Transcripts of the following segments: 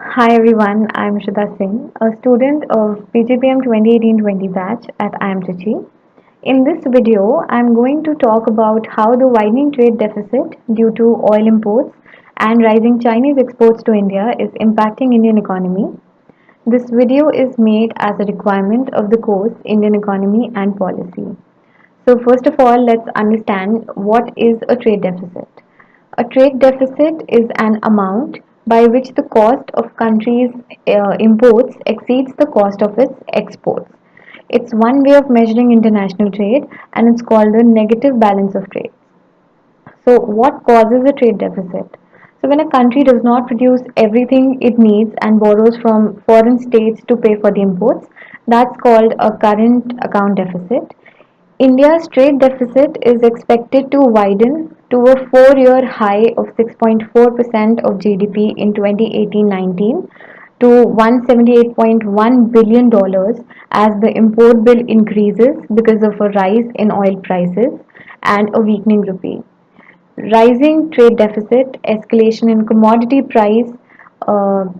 Hi everyone, I'm Ishita Singh, a student of PGPM 2018-20 batch at IIM Trichy. In this video, I'm going to talk about how the widening trade deficit due to oil imports and rising Chinese exports to India is impacting Indian economy. This video is made as a requirement of the course Indian Economy and Policy. So first of all, let's understand what is a trade deficit. A trade deficit is an amount by which the cost of country's imports exceeds the cost of its exports. It's one way of measuring international trade and it's called the negative balance of trade. So, what causes a trade deficit? So, when a country does not produce everything it needs and borrows from foreign states to pay for the imports, that's called a current account deficit. India's trade deficit is expected to widen to a 4 year high of 6.4% of GDP in 2018-19 to $178.1 billion as the import bill increases because of a rise in oil prices and a weakening rupee. Rising trade deficit, escalation in commodity price,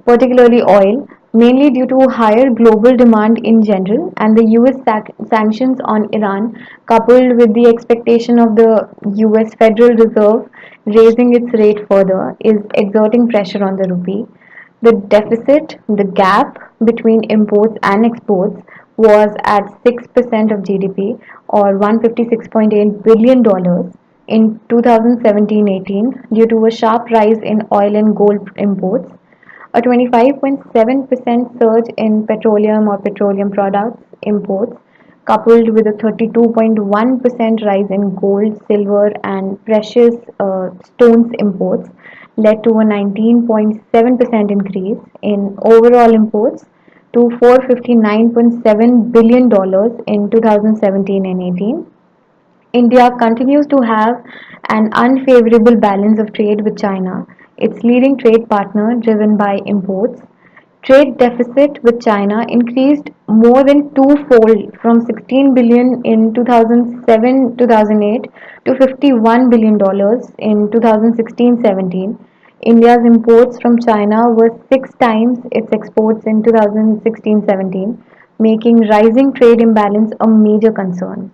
particularly oil, mainly due to higher global demand in general, and the US sanctions on Iran, coupled with the expectation of the US Federal Reserve raising its rate further, is exerting pressure on the rupee. The deficit, the gap between imports and exports, was at 6% of GDP or $156.8 billion in 2017-18 due to a sharp rise in oil and gold imports, a 25.7% surge in petroleum or petroleum products imports, coupled with a 32.1% rise in gold, silver, and precious stones imports, led to a 19.7% increase in overall imports to $459.7 billion in 2017 and 18. India continues to have an unfavorable balance of trade with China, its leading trade partner driven by imports. Trade deficit with China increased more than twofold from 16 billion in 2007-2008 to 51 billion dollars in 2016-17. India's imports from China were 6 times its exports in 2016-17, making rising trade imbalance a major concern.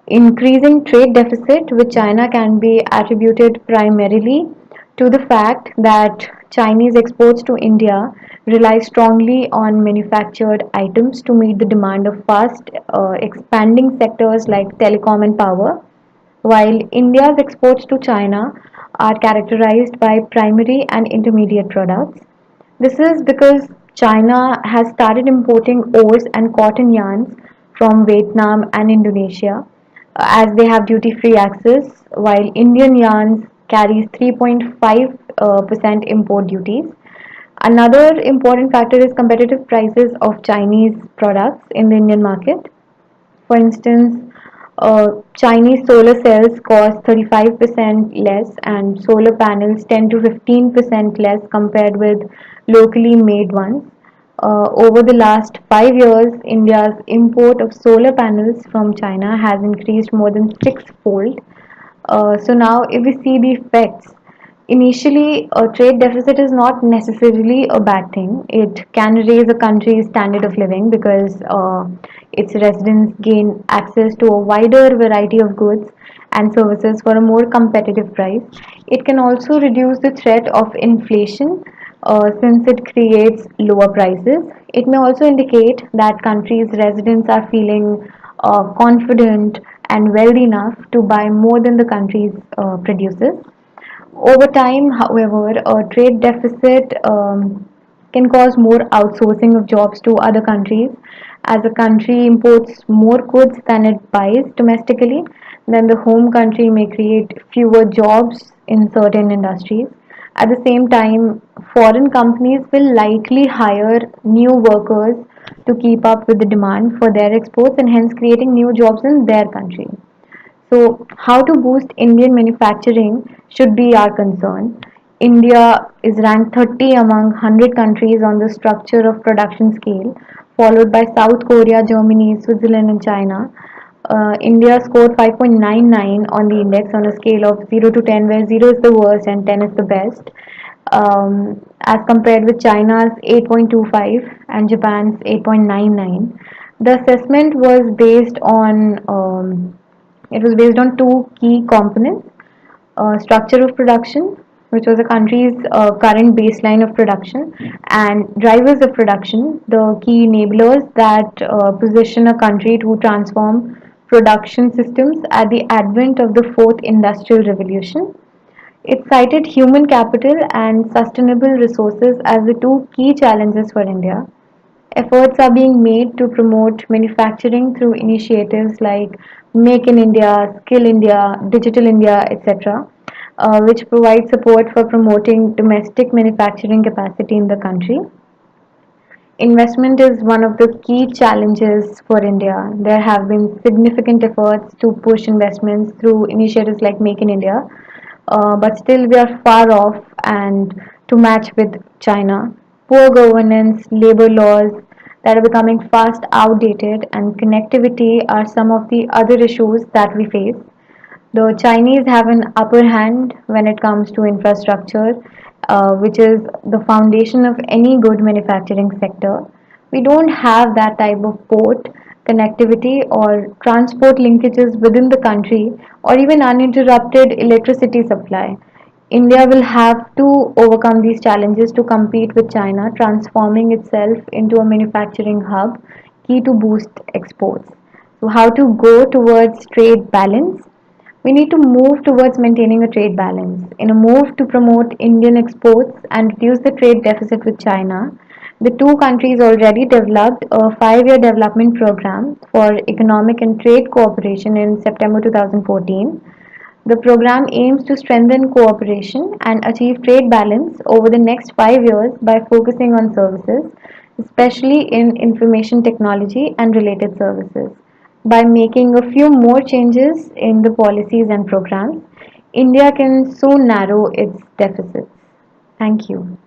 Increasing trade deficit with China can be attributed primarily to the fact that Chinese exports to India rely strongly on manufactured items to meet the demand of fast expanding sectors like telecom and power, while India's exports to China are characterized by primary and intermediate products. This is because China has started importing ores and cotton yarns from Vietnam and Indonesia as they have duty free access, while Indian yarns carries 3.5% import duties. Another important factor is competitive prices of Chinese products in the Indian market. For instance, Chinese solar cells cost 35% less and solar panels 10 to 15% less compared with locally made ones. Over the last 5 years, India's import of solar panels from China has increased more than sixfold. So now, if we see the effects, initially a trade deficit is not necessarily a bad thing. It can raise a country's standard of living because its residents gain access to a wider variety of goods and services for a more competitive price. It can also reduce the threat of inflation since it creates lower prices. It may also indicate that countries' residents are feeling confident and wealthy enough to buy more than the country produces. Over time, however, a trade deficit can cause more outsourcing of jobs to other countries. As a country imports more goods than it buys domestically, then the home country may create fewer jobs in certain industries. At the same time, foreign companies will likely hire new workers to keep up with the demand for their exports and hence creating new jobs in their country. So, how to boost Indian manufacturing should be our concern. India is ranked 30 among 100 countries on the structure of production scale, followed by South Korea, Germany, Switzerland, and China. India scored 5.99 on the index on a scale of 0 to 10, where 0 is the worst and 10 is the best. as compared with China's 8.25 and Japan's 8.99. The assessment was based on two key components: structure of production, which was a country's current baseline of production, and drivers of production, the key enablers that position a country to transform production systems at the advent of the fourth industrial revolution. It cited human capital and sustainable resources as the two key challenges for India. Efforts are being made to promote manufacturing through initiatives like Make in India, Skill India, Digital India, etc., which provide support for promoting domestic manufacturing capacity in the country. Investment is one of the key challenges for India. There have been significant efforts to push investments through initiatives like Make in India, but still we are far off and to match with China. Poor governance, labor laws that are becoming fast outdated, and connectivity are some of the other issues that we face. The Chinese have an upper hand when it comes to infrastructure, which is the foundation of any good manufacturing sector. We don't have that type of port connectivity or transport linkages within the country, or even uninterrupted electricity supply. India will have to overcome these challenges to compete with China, transforming itself into a manufacturing hub, key to boost exports. So, how to go towards trade balance? We need to move towards maintaining a trade balance. In a move to promote Indian exports and reduce the trade deficit with China, the two countries already developed a 5 year development program for economic and trade cooperation in September 2014. The program aims to strengthen cooperation and achieve trade balance over the next 5 years by focusing on services, especially in information technology and related services. By making a few more changes in the policies and programs, India can soon narrow its deficits. Thank you.